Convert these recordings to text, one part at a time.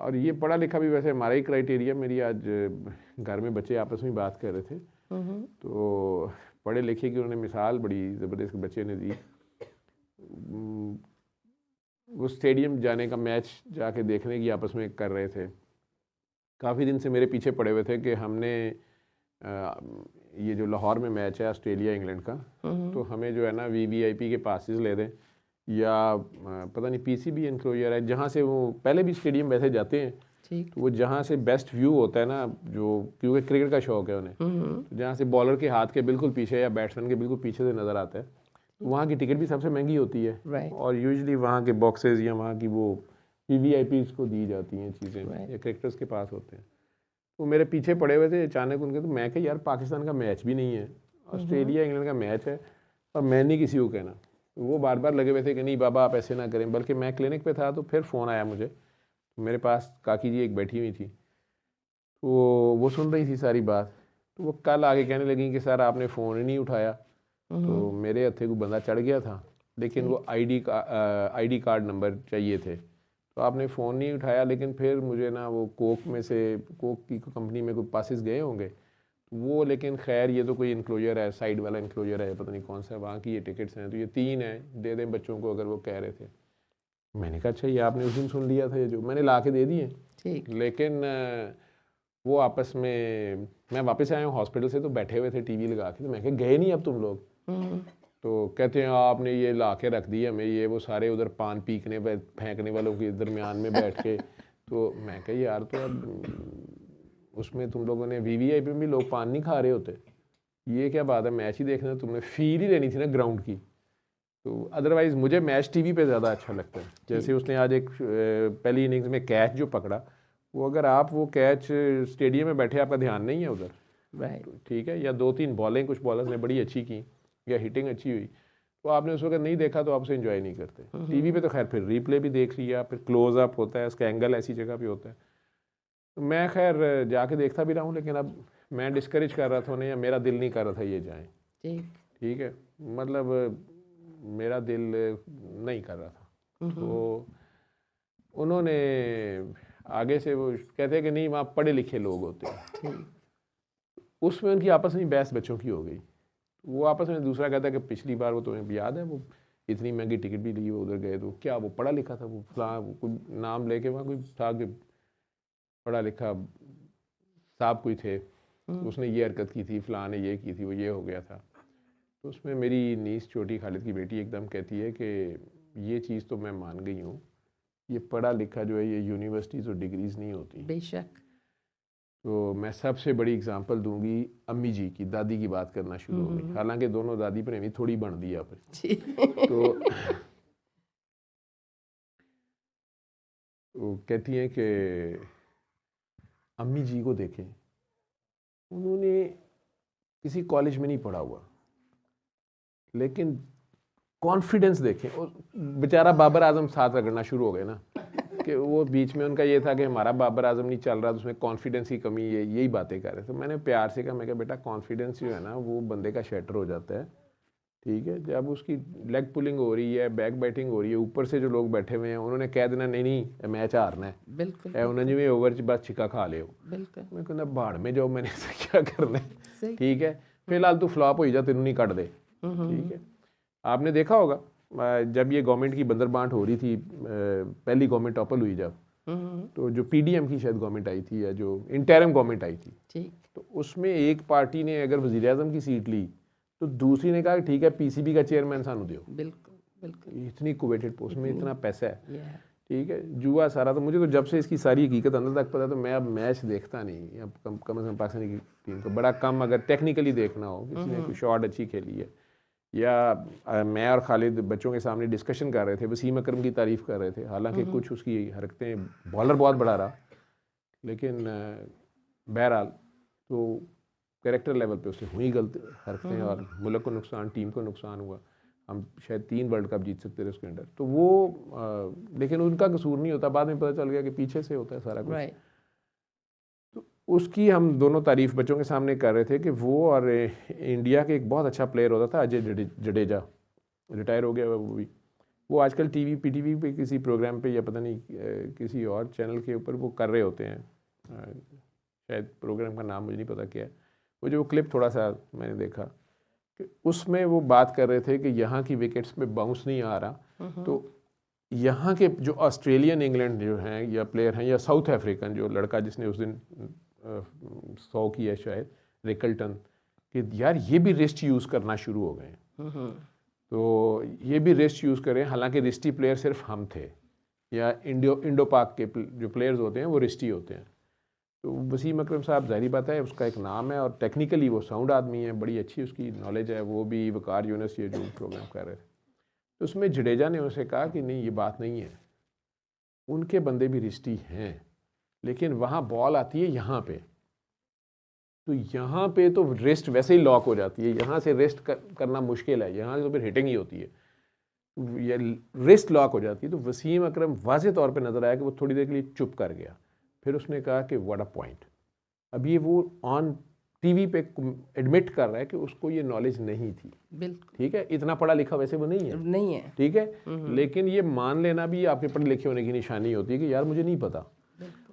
और ये पढ़ा लिखा भी वैसे हमारा ही क्राइटेरिया। मेरी आज घर में बच्चे आपस में बात कर रहे थे, तो पढ़े लिखे की उन्होंने मिसाल बड़ी ज़बरदस्त बच्चे ने दी। वो स्टेडियम जाने का मैच जाके देखने की आपस में कर रहे थे। काफ़ी दिन से मेरे पीछे पड़े हुए थे कि हमने ये जो लाहौर में मैच है ऑस्ट्रेलिया इंग्लैंड का, तो हमें जो है ना VVIP के पासेस ले दें, या पता नहीं PCB इंक्लोजर है जहाँ से वो पहले भी स्टेडियम वैसे जाते हैं, तो वो जहाँ से बेस्ट व्यू होता है ना, जो क्योंकि क्रिकेट का शौक है उन्हें, तो जहाँ से बॉलर के हाथ के बिल्कुल पीछे या बैट्समैन के बिल्कुल पीछे से नज़र आता है, तो वहाँ की टिकट भी सबसे महंगी होती है। और यूजुअली वहाँ के बॉक्सेस या वहाँ की वो VVIPs को दी जाती हैं चीज़ें, या क्रिकेटर्स के पास होते हैं। वो मेरे पीछे पड़े हुए थे अचानक उनके, तो मैं कहा यार पाकिस्तान का मैच भी नहीं है, ऑस्ट्रेलिया इंग्लैंड का मैच है, और मैं नहीं किसी को कहना। वो बार बार लगे हुए थे कि नहीं बाबा आप ऐसे ना करें। बल्कि मैं क्लिनिक पे था तो फिर फ़ोन आया मुझे, तो मेरे पास काकी जी एक बैठी हुई थी, तो वो सुन रही थी सारी बात। तो वो कल आगे कहने लगी कि सर आपने फ़ोन ही नहीं उठाया, तो मेरे हथे को बंदा चढ़ गया था, लेकिन वो ID कार्ड नंबर चाहिए थे, तो आपने फ़ोन नहीं उठाया। लेकिन फिर मुझे ना वो कोक की कंपनी में कोई पासिस गए होंगे वो, लेकिन खैर ये तो कोई इंक्लोजर है, साइड वाला इंक्लोजर है, पता नहीं कौन सा, वहाँ की ये टिकट्स हैं, तो ये 3 हैं, दे दें बच्चों को, अगर वो कह रहे थे। मैंने कहा अच्छा ये आपने उस दिन सुन लिया था, ये जो मैंने ला के दे दिए। लेकिन वो आपस में, मैं वापस आया हूँ हॉस्पिटल से, तो बैठे हुए थे TV लगा के, तो मैं कहा गए नहीं अब तुम लोग? तो कहते हैं आपने ये ला के रख दी हमें, ये वो सारे उधर पान पीकने फेंकने वालों के दरमियान में बैठ के। तो मैं कहा यार, तो अब उसमें तुम लोगों ने VVIP में भी लोग पान नहीं खा रहे होते, ये क्या बात है? मैच ही देखना, तुमने फील ही लेनी थी ना ग्राउंड की। तो अदरवाइज़ मुझे मैच TV पे ज़्यादा अच्छा लगता है। जैसे उसने आज एक पहली इनिंग्स में कैच जो पकड़ा, वो अगर आप वो कैच स्टेडियम में बैठे आपका ध्यान नहीं है उधर, ठीक है, या 2-3 बॉलें कुछ बॉलर्स ने बड़ी अच्छी की या हिटिंग अच्छी हुई, तो आपने उस वक्त नहीं देखा तो आप उसे एंजॉय नहीं करते। TV पे तो खैर फिर रीप्ले भी देख लिया, फिर क्लोज अप होता है, उसका एंगल ऐसी जगह पे होता है। तो मैं खैर जाके देखता भी रहा हूँ, लेकिन अब मैं डिस्करेज कर रहा था उन्हें, या मेरा दिल नहीं कर रहा था ये जाएं। ठीक है, मतलब मेरा दिल नहीं कर रहा था। तो उन्होंने आगे से वो कहते हैं कि नहीं वहाँ पढ़े लिखे लोग होते हैं, उसमें उनकी आपस में बहस बच्चों की हो गई। वो आपस में दूसरा कहता है कि पिछली बार वो तुम्हें याद है वो इतनी महंगी टिकट भी ली, वो उधर गए तो क्या वो पढ़ा लिखा था, वो फलां कोई नाम लेके वहाँ कोई था कि पढ़ा लिखा साहब कोई थे, उसने ये हरकत की थी, फलां ने ये की थी, वो ये हो गया था। तो उसमें मेरी नीस छोटी खालिद की बेटी एकदम कहती है कि ये चीज़ तो मैं मान गई हूँ, ये पढ़ा लिखा जो है ये यूनिवर्सिटीज़ और डिग्रीज़ नहीं होती। बेशक। तो मैं सबसे बड़ी एग्जांपल दूंगी अम्मी जी की, दादी की बात करना शुरू हो गई, हालांकि दोनों दादी प्रेमी थोड़ी बन दी आप। तो वो कहती हैं कि अम्मी जी को देखें, उन्होंने किसी कॉलेज में नहीं पढ़ा हुआ, लेकिन कॉन्फिडेंस देखें। और बेचारा बाबर आजम साथ रगड़ना शुरू हो गए ना, कि वो बीच में उनका ये था कि हमारा बाबर आजम नहीं चल रहा, तो उसमें कॉन्फिडेंस की कमी है, यही बातें कर रहे थे। तो मैंने प्यार से कहा, मैं कहा बेटा कॉन्फिडेंस जो है ना वो बंदे का शटर हो जाता है, ठीक है, जब उसकी लेग पुलिंग हो रही है, बैक बैटिंग हो रही है, ऊपर से जो लोग बैठे हुए हैं उन्होंने कह देना नहीं नहीं मैच हारना है, बिल्कुल, उन्होंने भी ओवर बस छिका खा ले, मैं कहना बाढ़ में जाओ, मैंने ऐसा क्या करना है, ठीक है, फिलहाल तू फ्लॉप हो जा, तेनू नहीं कट दे, ठीक है। आपने देखा होगा जब ये गवर्नमेंट की बंदर बांट हो रही थी, पहली गवर्नमेंट टॉपल हुई जब, तो जो PDM की शायद गवर्नमेंट आई थी, या जो इंटरिम गवर्नमेंट आई थी, तो उसमें एक पार्टी ने अगर वज़ीर आज़म की सीट ली, तो दूसरी ने कहा ठीक है PCB का चेयरमैन सानू दियो। बिल्कुल बिल्कुल, इतनी कुवेटेड पोस्ट में इतना पैसा है, ठीक है, जुआ सारा। तो मुझे तो जब से इसकी सारी हकीकत अंदर तक पता, तो मैं अब मैच देखता नहीं, अब कम से कम पाकिस्तानी की टीम को बड़ा कम, अगर टेक्निकली देखना हो, किसी ने कोई शॉट अच्छी खेली है, या मैं और खालिद बच्चों के सामने डिस्कशन कर रहे थे, वसीम अकरम की तारीफ़ कर रहे थे, हालांकि कुछ उसकी हरकतें, बॉलर बहुत बड़ा रहा, लेकिन बहरहाल तो कैरेक्टर लेवल पे उससे हुई गलत हरकतें, और मुल्क को नुकसान, टीम को नुकसान हुआ। हम शायद 3 वर्ल्ड कप जीत सकते थे उसके अंदर, तो वो लेकिन उनका कसूर नहीं होता, बाद में पता चल गया कि पीछे से होता है सारा कुछ। तो उसकी हम दोनों तारीफ़ बच्चों के सामने कर रहे थे कि वो और इंडिया के एक बहुत अच्छा प्लेयर होता था अजय जडेजा, रिटायर हो गया वो भी, वो आजकल टीवी पीटीवी पे किसी प्रोग्राम पे या पता नहीं किसी और चैनल के ऊपर वो कर रहे होते हैं, शायद प्रोग्राम का नाम मुझे नहीं पता क्या है। वो जो क्लिप थोड़ा सा मैंने देखा कि उसमें वो बात कर रहे थे कि यहाँ की विकेट्स में बाउंस नहीं आ रहा, तो यहाँ के जो ऑस्ट्रेलियन इंग्लैंड जो हैं या प्लेयर हैं या साउथ अफ्रीकन जो लड़का जिसने उस दिन 100 किया शायद रिकल्टन, कि यार ये भी रिस्ट यूज़ करना शुरू हो गए हैं, तो ये भी रिस्ट यूज़ करें। हालांकि रिस्टी प्लेयर सिर्फ हम थे, या इंडो पाक के जो प्लेयर्स होते हैं वो रिस्टी होते हैं। तो वसीम अकरम साहब ज़ाहिर बात है उसका एक नाम है और टेक्निकली वो साउंड आदमी है, बड़ी अच्छी उसकी नॉलेज है। वो भी वकार यूनस ये जो प्रोग्राम कर रहे थे, तो उसमें जडेजा ने उनसे कहा कि नहीं ये बात नहीं है, उनके बंदे भी रिस्टी हैं, लेकिन वहाँ बॉल आती है यहाँ पे, तो यहाँ पे तो रेस्ट वैसे ही लॉक हो जाती है, यहाँ से रेस्ट करना मुश्किल है, यहाँ से तो फिर हिटिंग ही होती है, ये रेस्ट लॉक हो जाती है। तो वसीम अकरम वाज़े तौर पे नज़र आया कि वो थोड़ी देर के लिए चुप कर गया, फिर उसने कहा कि व्हाट अ पॉइंट। अब ये वो ऑन टीवी पे एडमिट कर रहा है कि उसको ये नॉलेज नहीं थी, बिल्कुल ठीक है, इतना पढ़ा लिखा वैसे वो नहीं है ठीक है, लेकिन ये मान लेना भी आपके पढ़े लिखे होने की निशानी होती है कि यार मुझे नहीं पता,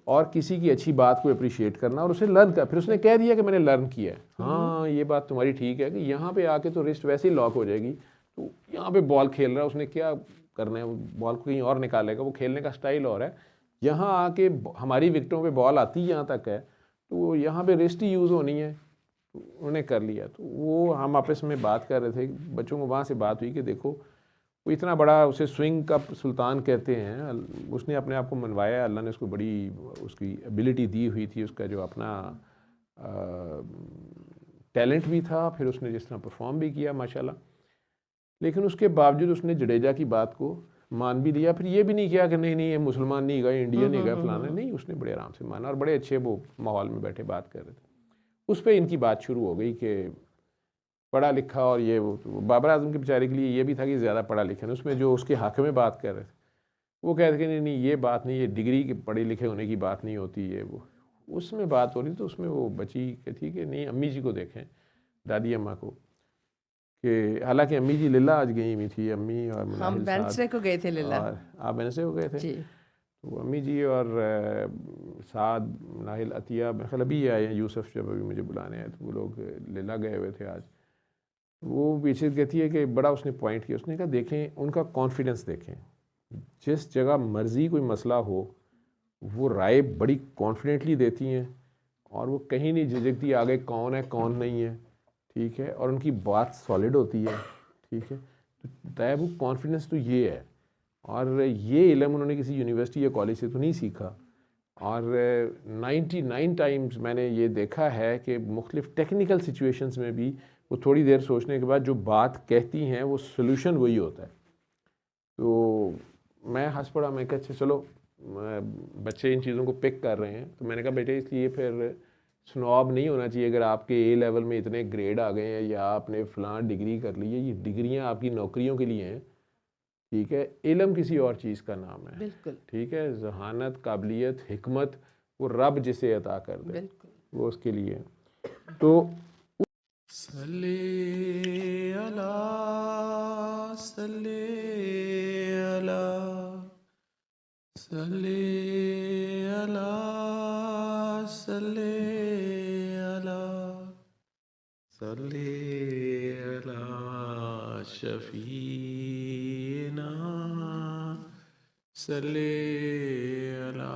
और किसी की अच्छी बात को अप्रिशिएट करना और उसे लर्न कर। फिर उसने कह दिया कि मैंने लर्न किया है, हाँ ये बात तुम्हारी ठीक है कि यहाँ पे आके तो रिस्ट वैसे ही लॉक हो जाएगी, तो यहाँ पे बॉल खेल रहा है, उसने क्या करना है, बॉल को कहीं और निकालेगा, वो खेलने का स्टाइल और है। यहाँ आके हमारी विकेटों पे बॉल आती यहाँ तक है, तो यहाँ पे रिस्ट ही यूज़ होनी है, तो उन्होंने कर लिया। तो वो हम आपस में बात कर रहे थे, बच्चों को वहाँ से बात हुई कि देखो वो इतना बड़ा, उसे स्विंग का सुल्तान कहते हैं, उसने अपने आप को मनवाया, अल्लाह ने उसको बड़ी उसकी एबिलिटी दी हुई थी, उसका जो अपना टैलेंट भी था, फिर उसने जिस तरह परफॉर्म भी किया माशाल्लाह, लेकिन उसके बावजूद उसने जडेजा की बात को मान भी लिया। फिर ये भी नहीं किया कि नहीं नहीं ये मुसलमान नहीं गए, इंडियन नहीं गए, फलाना नहीं, उसने बड़े आराम से माना और बड़े अच्छे वो माहौल में बैठे बात कर रहे थे। उस पर इनकी बात शुरू हो गई कि पढ़ा लिखा, और ये वो बाबर आजम के बेचारे के लिए ये भी था कि ज़्यादा पढ़ा लिखा नहीं, उसमें जो उसके हक़ में बात कर रहे थे वो कहते कि नहीं नहीं ये बात नहीं, ये डिग्री के पढ़े लिखे होने की बात नहीं होती, ये वो उसमें बात हो रही। तो उसमें वो बची कि ठीक है नहीं अम्मी जी को देखें, दादी अम्मा को, कि हालांकि अम्मी जी लीला आज गई हुई थी, अम्मी और हम वेडनेसडे को गए थे लीला, और आप वेडनेसडे को गए थे जी, तो अम्मी जी और साद नाहिल अतिया ख्याल अभी आए हैं, यूसुफ जब अभी मुझे बुलाने आए तो वो लोग लीला गए हुए थे आज। वो पीछे कहती है कि बड़ा उसने पॉइंट किया, उसने कहा देखें उनका कॉन्फिडेंस देखें, जिस जगह मर्ज़ी कोई मसला हो वो राय बड़ी कॉन्फिडेंटली देती हैं और वो कहीं नहीं झिझकती आगे कौन है कौन नहीं है, ठीक है, और उनकी बात सॉलिड होती है, ठीक है। तो तय वो कॉन्फिडेंस तो ये है, और ये इल्म उन्होंने किसी यूनिवर्सिटी या कॉलेज से तो नहीं सीखा। और 99 टाइम्स मैंने ये देखा है कि मुख्तलिफ टेक्निकल सिचुएशंस में भी वो थोड़ी देर सोचने के बाद जो बात कहती हैं वो सोल्यूशन वही होता है। तो मैं हंस पड़ा, मैं कहा अच्छा चलो बच्चे इन चीज़ों को पिक कर रहे हैं, तो मैंने कहा बेटे इसलिए फिर स्नॉब नहीं होना चाहिए अगर आपके ए लेवल में इतने ग्रेड आ गए हैं या आपने फ़लाँ डिग्री कर ली है, ये डिग्रियां आपकी नौकरियों के लिए हैं, ठीक है, इल्म किसी और चीज़ का नाम है, बिल्कुल ठीक है, जहानत काबिलियत हिकमत वो रब जिसे अता कर दे, बिल्कुल, वो उसके लिए। तो सल्ले अला सल्ले अला सल्ले अला सल्ले अला सल्ले अला शफीना सल्ले अला